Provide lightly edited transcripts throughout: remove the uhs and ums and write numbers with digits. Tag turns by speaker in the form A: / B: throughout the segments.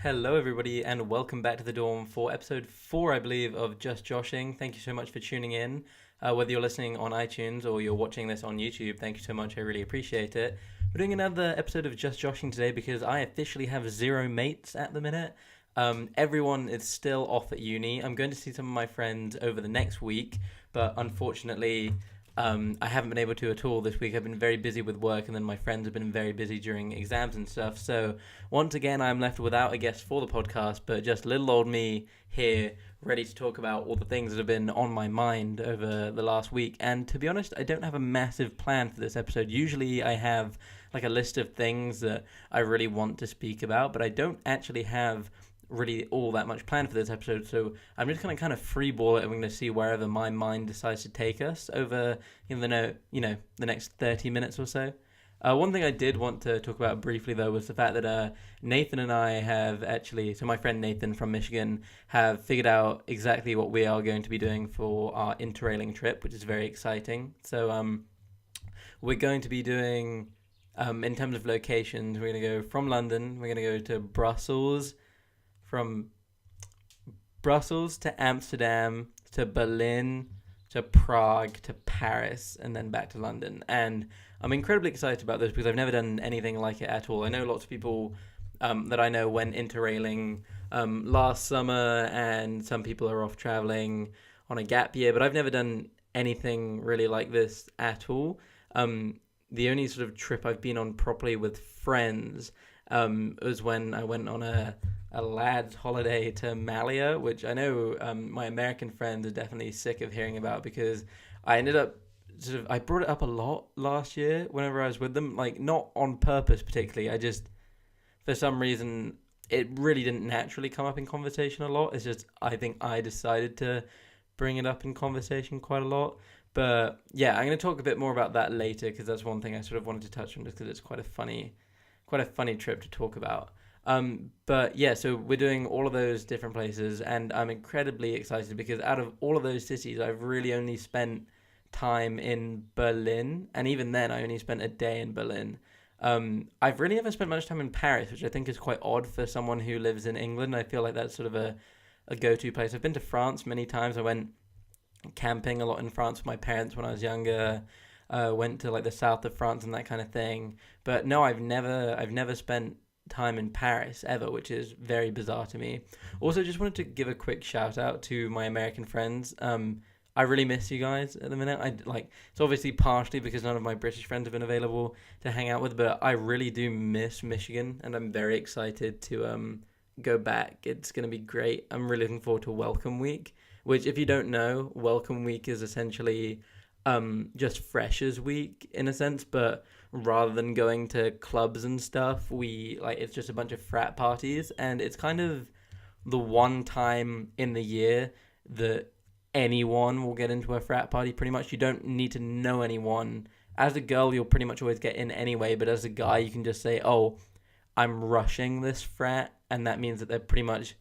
A: Hello, everybody, and welcome back to the dorm for episode 4, I believe, of Just Joshing. Thank you so much for tuning in. Whether you're listening on iTunes or you're watching this on YouTube, thank you so much. I really appreciate it. We're doing another episode of Just Joshing today because I officially have 0 mates at the minute. Everyone is still off at uni. I'm going to see some of my friends over the next week, but unfortunately, I haven't been able to at all this week. I've been very busy with work, and then my friends have been very busy during exams and stuff. So once again, I'm left without a guest for the podcast, but just little old me here, ready to talk about all the things that have been on my mind over the last week. And to be honest, I don't have a massive plan for this episode. Usually I have like a list of things that I really want to speak about, but I don't actually have really all that much planned for this episode, so I'm just going to kind of freeball it, and we're going to see wherever my mind decides to take us over the next 30 minutes or so. One thing I did want to talk about briefly, though, was the fact that Nathan and I have actually, so my friend Nathan from Michigan, have figured out exactly what we are going to be doing for our interrailing trip, which is very exciting. So we're going to be doing, in terms of locations, we're going to go from London, we're going to go to Brussels, from Brussels to Amsterdam to Berlin to Prague to Paris and then back to London. And I'm incredibly excited about this because I've never done anything like it at all. I know lots of people that I know went interrailing last summer, and some people are off traveling on a gap year, but I've never done anything really like this at all. The only sort of trip I've been on properly with friends was when I went on a lad's holiday to Malia, which I know my American friends are definitely sick of hearing about because I ended up I brought it up a lot last year whenever I was with them, like not on purpose particularly. I just, for some reason, it really didn't naturally come up in conversation a lot. It's just, I think I decided to bring it up in conversation quite a lot. But yeah, I'm going to talk a bit more about that later because that's one thing I sort of wanted to touch on just because it's quite a funny trip to talk about. But yeah, so we're doing all of those different places, and I'm incredibly excited because out of all of those cities, I've really only spent time in Berlin, and even then, I only spent a day in Berlin. I've really never spent much time in Paris, which I think is quite odd for someone who lives in England. I feel like that's sort of a go-to place. I've been to France many times. I went camping a lot in France with my parents when I was younger. Went to like the south of France and that kind of thing. But no, I've never spent time in Paris ever, which is very bizarre to me. Also, just wanted to give a quick shout out to my American friends. I really miss you guys at the minute. It's obviously partially because none of my British friends have been available to hang out with, but I really do miss Michigan, and I'm very excited to go back. It's going to be great. I'm really looking forward to Welcome Week, which, if you don't know, Welcome Week is essentially just Freshers Week in a sense, but rather than going to clubs and stuff, it's just a bunch of frat parties, and it's kind of the one time in the year that anyone will get into a frat party. Pretty much, you don't need to know anyone. As a girl, you'll pretty much always get in anyway, but as a guy, you can just say, "Oh, I'm rushing this frat," and that means that they're pretty much,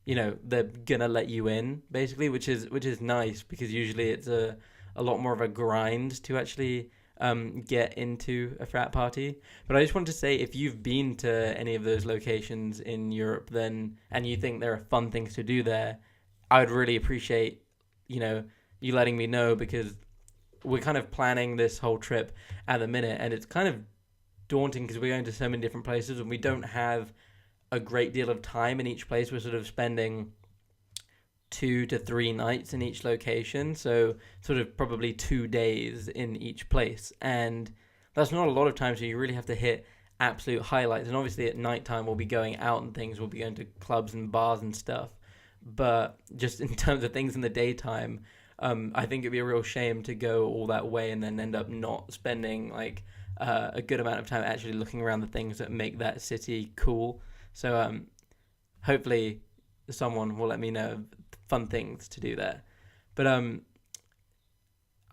A: they're gonna let you in, basically, which is nice because usually it's a lot more of a grind to actually get into a frat party. But I just wanted to say, if you've been to any of those locations in Europe and you think there are fun things to do there, I would really appreciate, you letting me know, because we're kind of planning this whole trip at the minute, and it's kind of daunting because we're going to so many different places and we don't have a great deal of time in each place. We're sort of spending 2 to 3 nights in each location, so sort of probably 2 days in each place, and that's not a lot of time, so you really have to hit absolute highlights. And obviously at nighttime we'll be going out and things, we'll be going to clubs and bars and stuff, but just in terms of things in the daytime, I think it'd be a real shame to go all that way and then end up not spending a good amount of time actually looking around the things that make that city cool. So hopefully someone will let me know fun things to do there. But I'm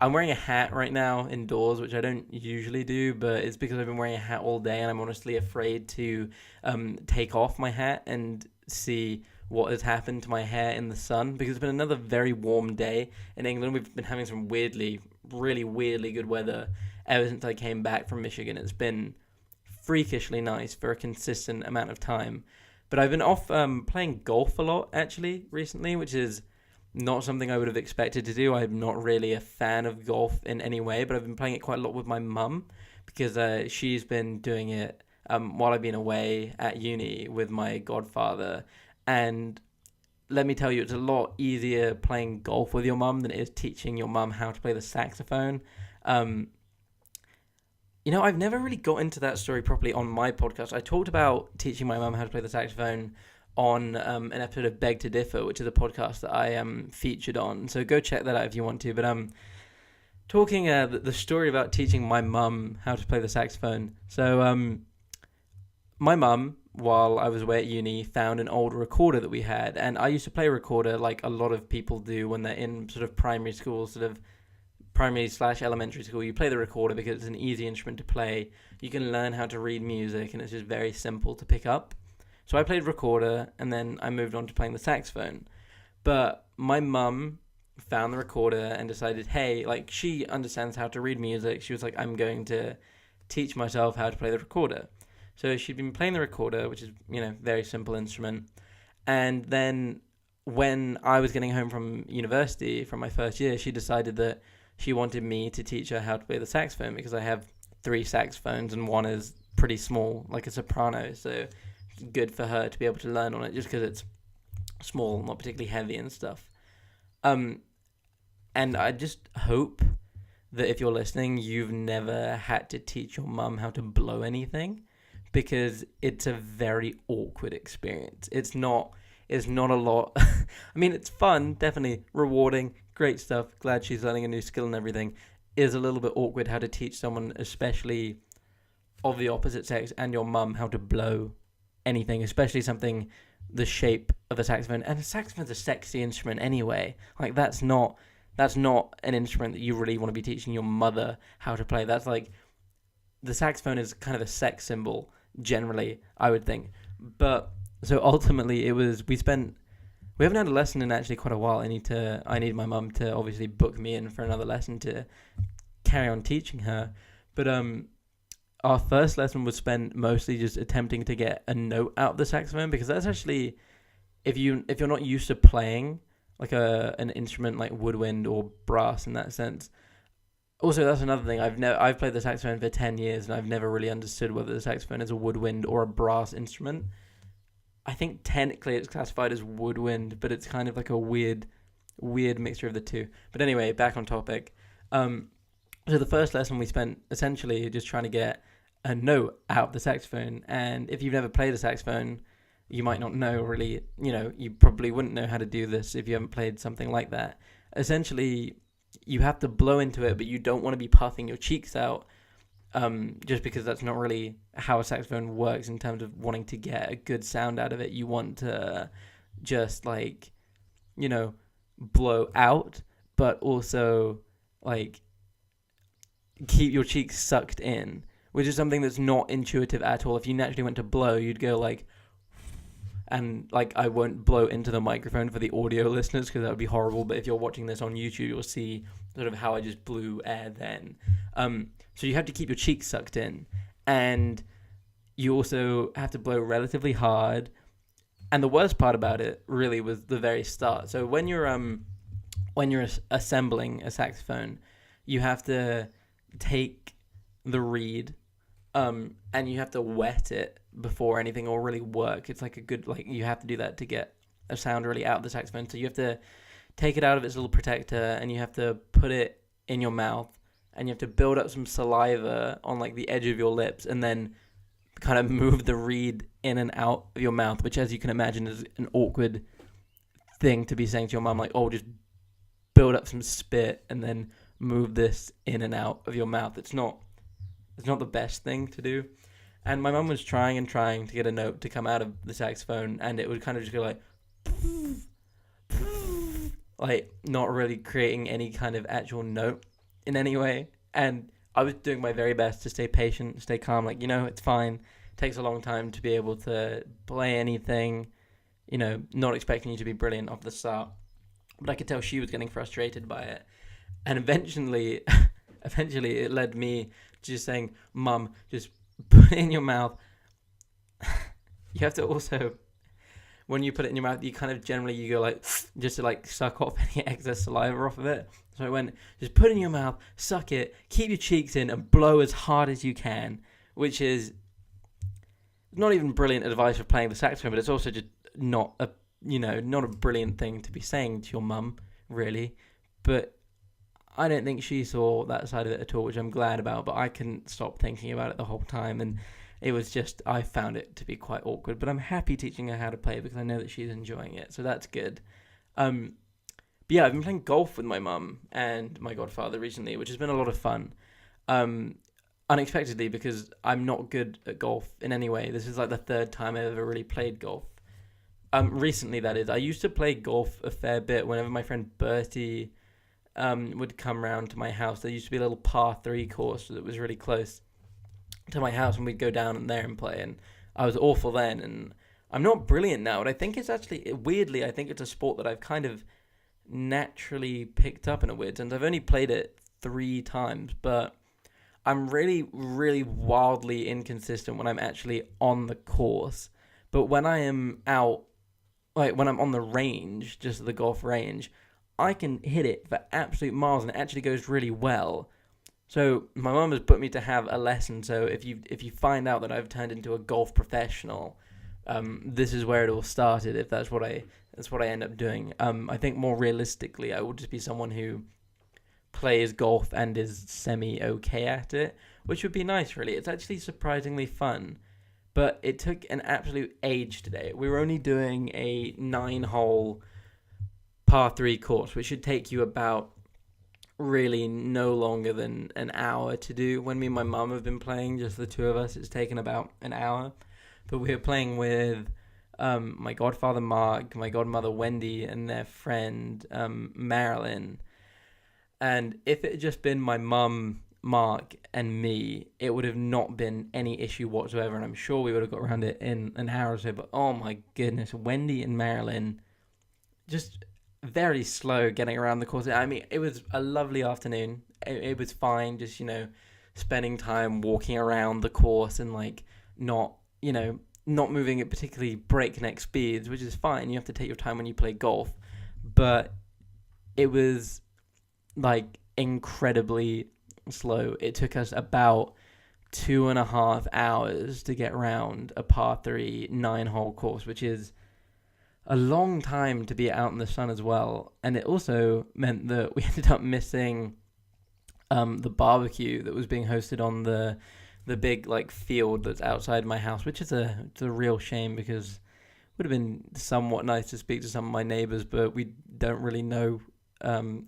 A: wearing a hat right now indoors, which I don't usually do, but it's because I've been wearing a hat all day and I'm honestly afraid to take off my hat and see what has happened to my hair in the sun, because it's been another very warm day in England. We've been having some really weirdly good weather ever since I came back from Michigan. It's been freakishly nice for a consistent amount of time. But I've been off playing golf a lot, actually, recently, which is not something I would have expected to do. I'm not really a fan of golf in any way, but I've been playing it quite a lot with my mum because she's been doing it while I've been away at uni with my godfather. And let me tell you, it's a lot easier playing golf with your mum than it is teaching your mum how to play the saxophone. Um, I've never really got into that story properly on my podcast. I talked about teaching my mum how to play the saxophone on an episode of Beg to Differ, which is a podcast that I featured on. So go check that out if you want to. But talking the story about teaching my mum how to play the saxophone. So my mum, while I was away at uni, found an old recorder that we had. And I used to play a recorder like a lot of people do when they're in sort of primary school, sort of primary/elementary school. You play the recorder because it's an easy instrument to play. You can learn how to read music, and it's just very simple to pick up. So I played recorder, and then I moved on to playing the saxophone. But my mum found the recorder and decided, hey, like, she understands how to read music. She was like, I'm going to teach myself how to play the recorder. So she'd been playing the recorder, which is, very simple instrument. And then when I was getting home from university, from my first year, she decided that she wanted me to teach her how to play the saxophone because I have 3 saxophones and one is pretty small, like a soprano. So it's good for her to be able to learn on it just because it's small, not particularly heavy and stuff. And I just hope that if you're listening, you've never had to teach your mum how to blow anything, because it's a very awkward experience. It's not a lot. I mean, it's fun, definitely rewarding, great stuff. Glad she's learning a new skill and everything. Is a little bit awkward how to teach someone, especially of the opposite sex, and your mum, how to blow anything, especially something the shape of a saxophone. And a saxophone's a sexy instrument anyway. Like, that's not an instrument that you really want to be teaching your mother how to play. That's like, the saxophone is kind of a sex symbol generally, I would think. But so ultimately we haven't had a lesson in actually quite a while. I need my mum to obviously book me in for another lesson to carry on teaching her. But our first lesson was spent mostly just attempting to get a note out of the saxophone, because that's actually, if you're not used to playing like an instrument like woodwind or brass in that sense. Also, that's another thing. I've played the saxophone for 10 years, and I've never really understood whether the saxophone is a woodwind or a brass instrument. I think technically it's classified as woodwind, but it's kind of like a weird mixture of the two. But anyway, back on topic. So the first lesson we spent essentially just trying to get a note out of the saxophone. And if you've never played a saxophone, you might not know really, you probably wouldn't know how to do this if you haven't played something like that. Essentially, you have to blow into it, but you don't want to be puffing your cheeks out, just because that's not really how a saxophone works in terms of wanting to get a good sound out of it. You want to just blow out, but also keep your cheeks sucked in, which is something that's not intuitive at all. If you naturally went to blow, you'd go and I won't blow into the microphone for the audio listeners because that would be horrible. But if you're watching this on YouTube, you'll see sort of how I just blew air then. So you have to keep your cheeks sucked in, and you also have to blow relatively hard. And the worst part about it really was the very start. So when you're assembling a saxophone, you have to take the reed, and you have to wet it before anything will really work. It's like a good, you have to do that to get a sound really out of the saxophone. So you have to take it out of its little protector, and you have to put it in your mouth, and you have to build up some saliva on the edge of your lips, and then kind of move the reed in and out of your mouth, which, as you can imagine, is an awkward thing to be saying to your mum, just build up some spit and then move this in and out of your mouth. It's not the best thing to do. And my mum was trying to get a note to come out of the saxophone, and it would kind of just go not really creating any kind of actual note in any way. And I was doing my very best to stay patient, stay calm, it's fine. It takes a long time to be able to play anything, not expecting you to be brilliant off the start. But I could tell she was getting frustrated by it. And eventually it led me to just saying, Mum, just put it in your mouth. You have to also when you put it in your mouth, you kind of generally, you go like, just to like suck off any excess saliva off of it. So I went, just put it in your mouth, suck it, keep your cheeks in, and blow as hard as you can, which is not even brilliant advice for playing the saxophone, but it's also just not a, not a brilliant thing to be saying to your mum, really. But I don't think she saw that side of it at all, which I'm glad about, but I couldn't stop thinking about it the whole time, and it was just, I found it to be quite awkward, but I'm happy teaching her how to play because I know that she's enjoying it, so that's good. But yeah, I've been playing golf with my mum and my godfather recently, which has been a lot of fun. Unexpectedly, because I'm not good at golf in any way. This is like the third time I've ever really played golf. Recently, that is. I used to play golf a fair bit whenever my friend Bertie would come round to my house. There used to be a little par 3 course that was really close to my house, and we'd go down there and play, and I was awful then, and I'm not brilliant now, but I think it's actually, weirdly, I think it's a sport that I've kind of naturally picked up in a weird sense. I've only played it 3 times, but I'm really, really wildly inconsistent when I'm actually on the course. But when I am out, like when I'm on the range, just the golf range, I can hit it for absolute miles, and it actually goes really well. So my mum has put me to have a lesson. So if you find out that I've turned into a golf professional, this is where it all started. If that's what I end up doing. I think more realistically, I will just be someone who plays golf and is semi-okay at it, which would be nice, really. It's actually surprisingly fun, but it took an absolute age today. We were only doing a 9-hole par 3 course, which should take you about really no longer than an hour to do. When me and my mum have been playing, just the two of us, it's taken about an hour. But we were playing with my godfather Mark, my godmother Wendy, and their friend Marilyn. And if it had just been my mum, Mark, and me, it would have not been any issue whatsoever, and I'm sure we would have got around it in an hour or so. But oh my goodness, Wendy and Marilyn, just very slow getting around the course. I mean, it was a lovely afternoon. It was fine, just, spending time walking around the course and like not moving at particularly breakneck speeds, which is fine. You have to take your time when you play golf. But it was like incredibly slow. It took us about 2.5 hours to get around a par 3 9-hole course, which is a long time to be out in the sun as well. And it also meant that we ended up missing the barbecue that was being hosted on the big like field that's outside my house, which is it's a real shame, because it would have been somewhat nice to speak to some of my neighbors, but we don't really know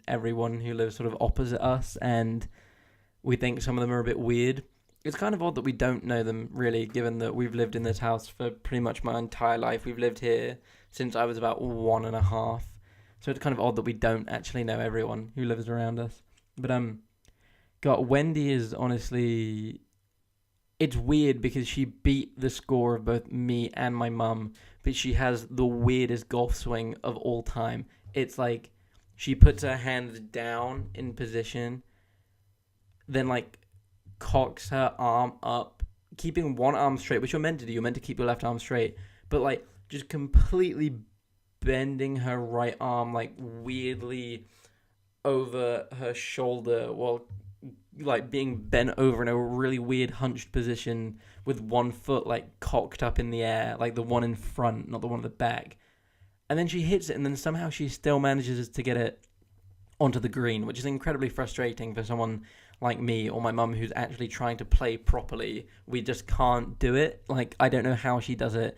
A: everyone who lives sort of opposite us, and we think some of them are a bit weird. It's kind of odd that we don't know them, really, given that we've lived in this house for pretty much my entire life. We've lived here since I was about 1.5. So it's kind of odd that we don't actually know everyone who lives around us. But God, Wendy is honestly, it's weird because she beat the score of both me and my mum, but she has the weirdest golf swing of all time. It's like she puts her hands down in position, then like cocks her arm up, keeping one arm straight, which you're meant to do. You're meant to keep your left arm straight, but like just completely bending her right arm like weirdly over her shoulder while like being bent over in a really weird hunched position with one foot like cocked up in the air, like the one in front, not the one at the back. And then she hits it, and then somehow she still manages to get it onto the green, which is incredibly frustrating for someone like me or my mum who's actually trying to play properly. We just can't do it. Like, I don't know how she does it.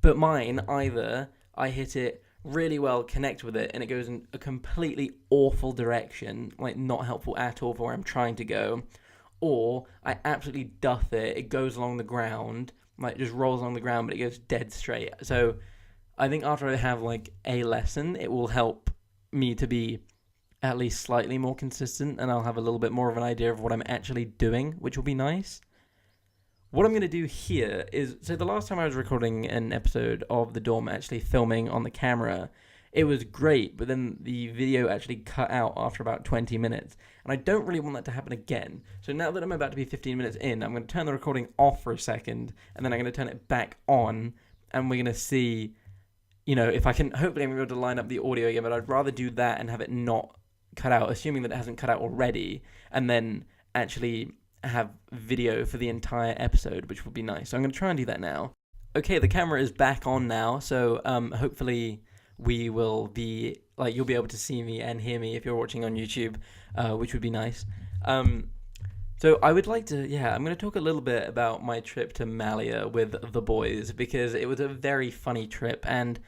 A: But mine, either I hit it really well, connect with it, and it goes in a completely awful direction, like not helpful at all for where I'm trying to go, or I absolutely duff it, it goes along the ground, like just rolls along the ground, but it goes dead straight. So I think after I have like a lesson, it will help me to be at least slightly more consistent, and I'll have a little bit more of an idea of what I'm actually doing, which will be nice. What I'm going to do here is, so the last time I was recording an episode of The Dorm, actually filming on the camera, it was great, but then the video actually cut out after about 20 minutes, and I don't really want that to happen again. So now that I'm about to be 15 minutes in, I'm going to turn the recording off for a second, and then I'm going to turn it back on, and we're going to see if I can, hopefully I'm able to line up the audio again, but I'd rather do that and have it not cut out, assuming that it hasn't cut out already, and then actually have video for the entire episode, which would be nice. So I'm going to try and do that now. Okay, the camera is back on now, so hopefully we will be, you'll be able to see me and hear me if you're watching on YouTube, which would be nice. So I would like to, I'm going to talk a little bit about my trip to Malia with the boys, because it was a very funny trip, and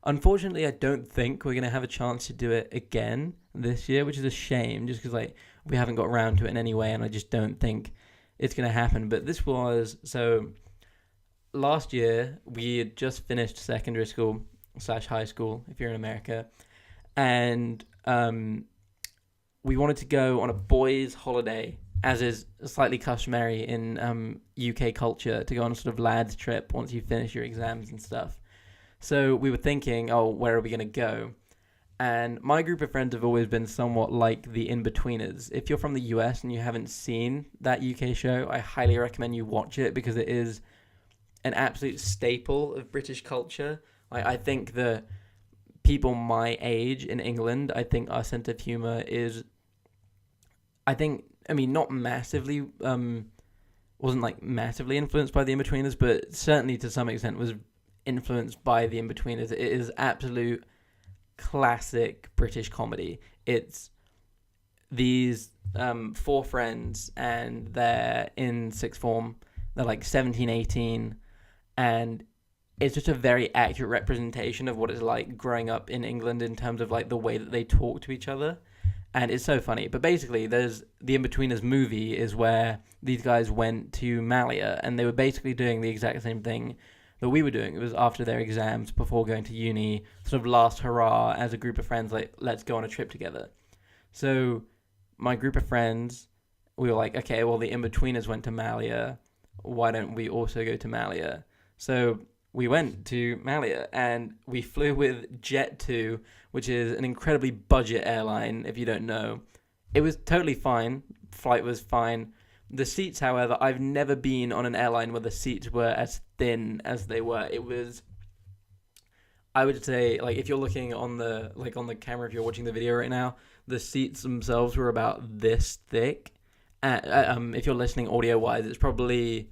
A: unfortunately I don't think we're going to have a chance to do it again this year, which is a shame, just because we haven't got around to it in any way, and I just don't think it's going to happen. But this was, so last year we had just finished secondary school / high school, if you're in America, and we wanted to go on a boys' holiday, as is slightly customary in UK culture, to go on a sort of lads trip once you finish your exams and stuff. So we were thinking, where are we going to go? And my group of friends have always been somewhat like the In-Betweeners. If you're from the US and you haven't seen that UK show, I highly recommend you watch it, because it is an absolute staple of British culture. I think the people my age in England, I think our sense of humor is, not massively, wasn't massively influenced by the In-Betweeners, but certainly to some extent was influenced by the In-Betweeners. It is absolute classic British comedy. It's these 4 friends, and they're in sixth form. They're 17, 18, and it's just a very accurate representation of what it's like growing up in England in terms of the way that they talk to each other. And it's so funny. But basically, there's the In-Betweeners movie is where these guys went to Malia, and they were basically doing the exact same thing that we were doing. It was after their exams, before going to uni, sort of last hurrah as a group of friends, let's go on a trip together. So my group of friends, we were like, okay, well, the In-Betweeners went to Malia. Why don't we also go to Malia? So we went to Malia, and we flew with Jet2, which is an incredibly budget airline, if you don't know. It was totally fine. Flight was fine. The seats, however, I've never been on an airline where the seats were as thin as they were. It was, I would say, if you're looking on the camera, if you're watching the video right now, the seats themselves were about this thick. If you're listening audio-wise, it's probably,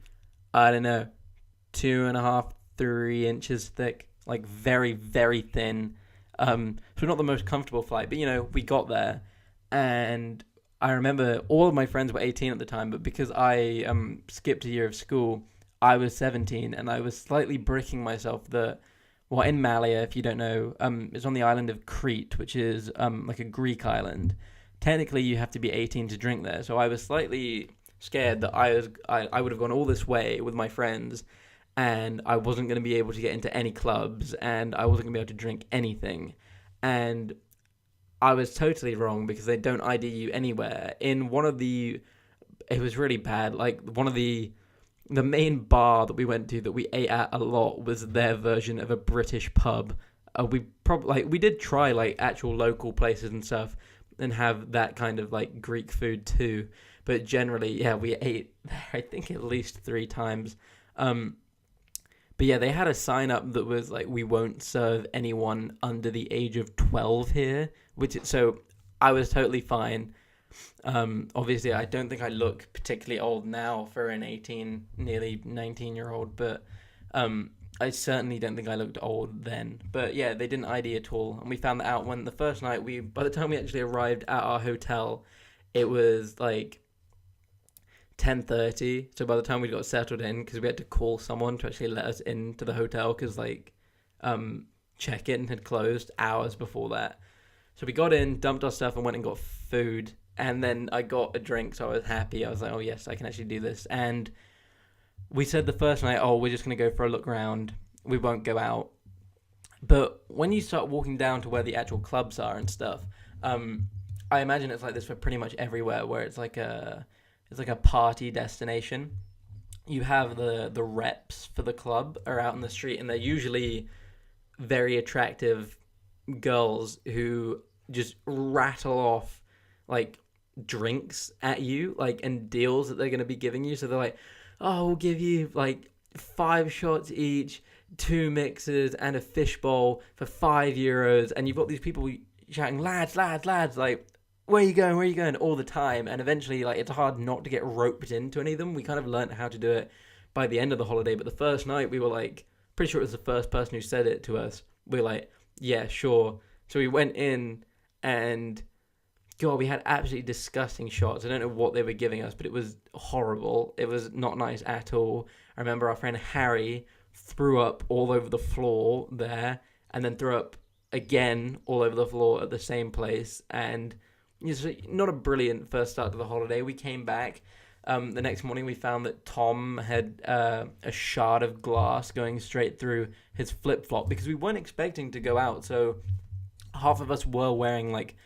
A: 2.5, 3 inches thick, very, very thin. So not the most comfortable flight, but we got there, and I remember all of my friends were 18 at the time, but because I skipped a year of school, I was 17, and I was slightly bricking myself that, in Malia, if you don't know, it's on the island of Crete, which is a Greek island. Technically, you have to be 18 to drink there, so I was slightly scared that I would have gone all this way with my friends, and I wasn't going to be able to get into any clubs, and I wasn't going to be able to drink anything. And I was totally wrong, because they don't ID you anywhere. In one of the, it was really bad, one of the main bar that we went to that we ate at a lot was their version of a British pub. We did try actual local places and stuff and have that kind of Greek food too, but generally, we ate there I think at least 3 times. But they had a sign up that was we won't serve anyone under the age of 12 here, so I was totally fine. Obviously, I don't think I look particularly old now for an 18, nearly 19-year-old, but I certainly don't think I looked old then. But they didn't ID at all, and we found that out when the first night by the time we actually arrived at our hotel, it was 10:30. So by the time we got settled in, because we had to call someone to actually let us into the hotel, because check-in had closed hours before that. So we got in, dumped our stuff, and went and got food. And then I got a drink, so I was happy. I was like, oh yes, I can actually do this. And we said the first night, we're just going to go for a look around. We won't go out. But when you start walking down to where the actual clubs are and stuff, I imagine it's like this for pretty much everywhere, where it's like a party destination. You have the reps for the club are out in the street, and they're usually very attractive girls who just rattle off drinks at you, and deals that they're going to be giving you. So they're like, we'll give you 5 shots each, two mixers and a fishbowl for €5, and you've got these people shouting, lads, lads, lads, like, where are you going, all the time. And eventually, like, it's hard not to get roped into any of them. We kind of learned how to do it by the end of the holiday, but the first night we were like, pretty sure it was the first person who said it to us. We were like, yeah, sure. So we went in, and God, we had absolutely disgusting shots. I don't know what they were giving us, but it was horrible. It was not nice at all. I remember our friend Harry threw up all over the floor there, and then threw up again all over the floor at the same place. And it's not a brilliant first start to the holiday. We came back. The next morning, we found that Tom had a shard of glass going straight through his flip-flop, because we weren't expecting to go out. So half of us were wearing like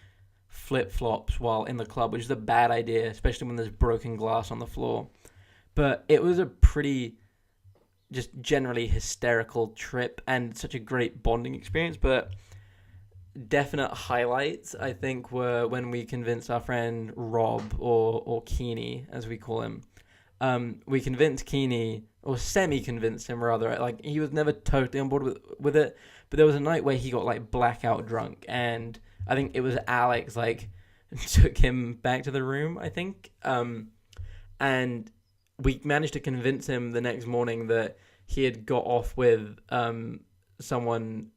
A: flip-flops while in the club, which is a bad idea, especially when there's broken glass on the floor. But it was a pretty just generally hysterical trip and such a great bonding experience. But definite highlights, I think, were when we convinced our friend Rob, or Keeney, as we call him. We convinced Keeney, or semi-convinced him rather. Like, he was never totally on board with it, but there was a night where he got like blackout drunk, and I think it was Alex like took him back to the room, I think. And we managed to convince him the next morning that he had got off with someone,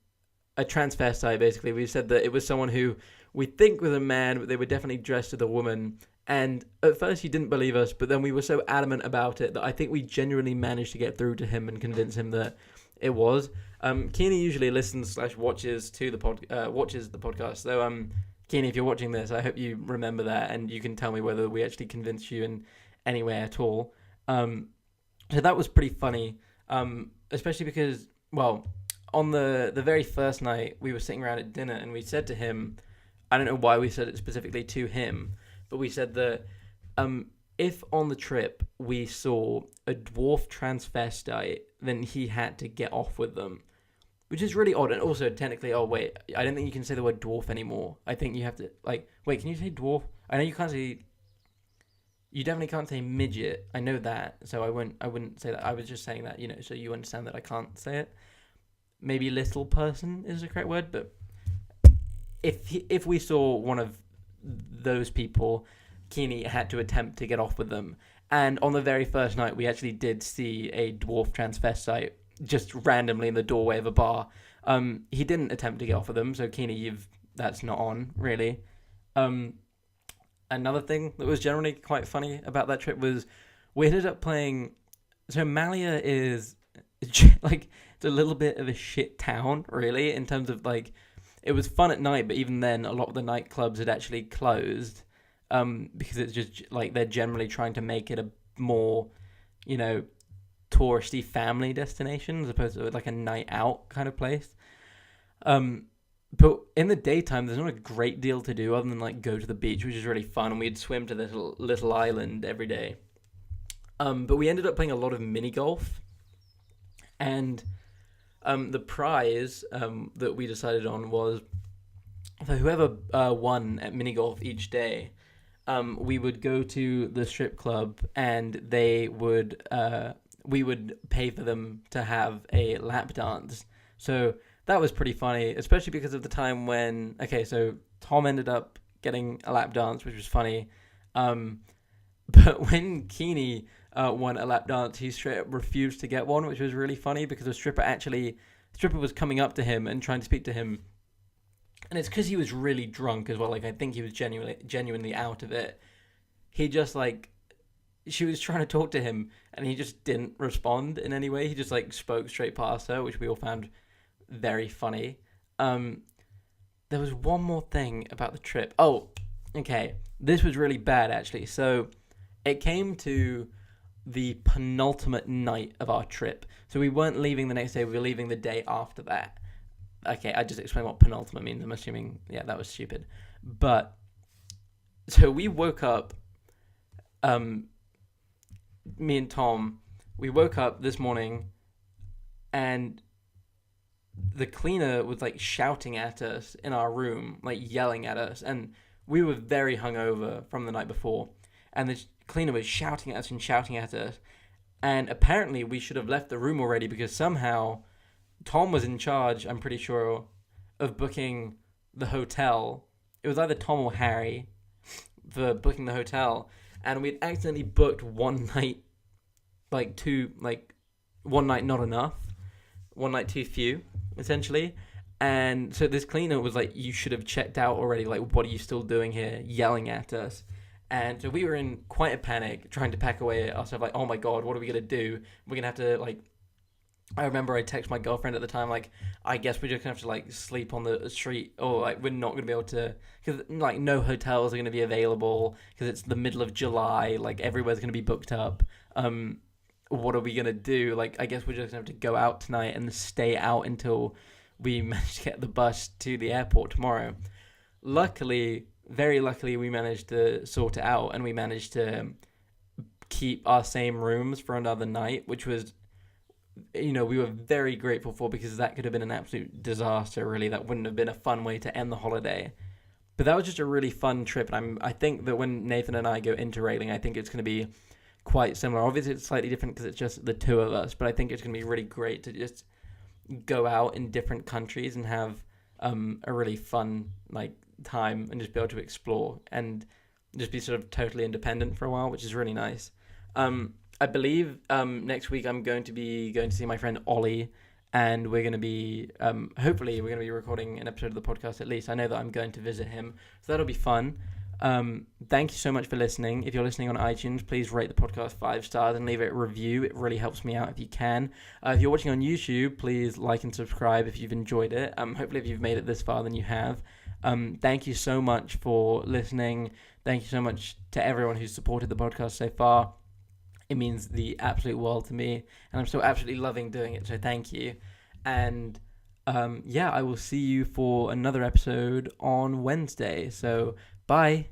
A: a transvestite, basically. We said that it was someone who we think was a man, but they were definitely dressed as a woman. And at first he didn't believe us, but then we were so adamant about it that I think we genuinely managed to get through to him and convince him that it was. Keeney usually listens / watches the podcast. So Keeney, if you're watching this, I hope you remember that, and you can tell me whether we actually convinced you in any way at all. So that was pretty funny, especially because, well, on the very first night, we were sitting around at dinner, and we said to him, I don't know why we said it specifically to him, but we said that if on the trip we saw a dwarf transvestite, then he had to get off with them, which is really odd. And also, technically, oh wait, I don't think you can say the word dwarf anymore. I think you have to, like, wait, can you say dwarf? I know you can't say, you definitely can't say midget. I know that, so I wouldn't say that. I was just saying that, so you understand that I can't say it. Maybe little person is the correct word, but if we saw one of those people, Keeney had to attempt to get off with them. And on the very first night, we actually did see a dwarf transvestite just randomly in the doorway of a bar. He didn't attempt to get off with them, so Keeney, that's not on, really. Another thing that was generally quite funny about that trip was we ended up playing. So Malia is like, it's a little bit of a shit town, really, in terms of like, it was fun at night, but even then, a lot of the nightclubs had actually closed, because it's just like they're generally trying to make it a more, touristy family destination as opposed to like a night out kind of place. But in the daytime, there's not a great deal to do other than like go to the beach, which is really fun, and we'd swim to this little island every day. But we ended up playing a lot of mini golf, and the prize that we decided on was for whoever won at mini golf each day. We would go to the strip club, and we would pay for them to have a lap dance. So that was pretty funny, especially because of the time when, so Tom ended up getting a lap dance, which was funny. But when Keeney won a lap dance, he straight up refused to get one, which was really funny because the stripper was coming up to him and trying to speak to him. And it's because he was really drunk as well. Like, I think he was genuinely out of it. He just, like, she was trying to talk to him, and he just didn't respond in any way. He just, like, spoke straight past her, which we all found very funny. There was one more thing about the trip. Oh, okay. This was really bad, actually. So it came to the penultimate night of our trip. So we weren't leaving the next day. We were leaving the day after that. Okay, I just explained what penultimate means. I'm assuming, that was stupid. But, so we woke up, me and Tom, we woke up this morning, and the cleaner was, like, shouting at us in our room, like, yelling at us, and we were very hungover from the night before, and the cleaner was shouting at us, and apparently we should have left the room already, because somehow Tom was in charge, I'm pretty sure, of booking the hotel. It was either Tom or Harry for booking the hotel, and we'd accidentally booked one night, one night not enough, one night too few, essentially. And so this cleaner was like, "You should have checked out already. Like, what are you still doing here?" Yelling at us. And so we were in quite a panic, trying to pack away our stuff. Like, oh my god, what are we gonna do? We're gonna have to like. I remember I texted my girlfriend at the time, like, I guess we're just gonna have to like sleep on the street, or like we're not gonna be able to, because like no hotels are gonna be available because it's the middle of July, like everywhere's gonna be booked up. What are we gonna do? Like, I guess we're just gonna have to go out tonight and stay out until we manage to get the bus to the airport tomorrow. Luckily, very luckily, we managed to sort it out, and we managed to keep our same rooms for another night, which was, we were very grateful for, because that could have been an absolute disaster, really. That wouldn't have been a fun way to end the holiday. But that was just a really fun trip, and I think that when Nathan and I go interrailing, I think it's going to be quite similar. Obviously, it's slightly different because it's just the two of us, but I think it's going to be really great to just go out in different countries and have a really fun time, and just be able to explore and just be sort of totally independent for a while, which is really nice. I believe next week I'm going to see my friend Ollie, and we're going to be hopefully we're going to be recording an episode of the podcast. At least I know that I'm going to visit him, so that'll be fun. Thank you so much for listening. If you're listening on iTunes, please rate the podcast 5 stars and leave it a review. It really helps me out if you can. If you're watching on YouTube, please like and subscribe if you've enjoyed it. Hopefully if you've made it this far, then you have. Thank you so much for listening. Thank you so much to everyone who's supported the podcast so far. It means the absolute world to me, and I'm still absolutely loving doing it, so thank you. And I will see you for another episode on Wednesday. So bye.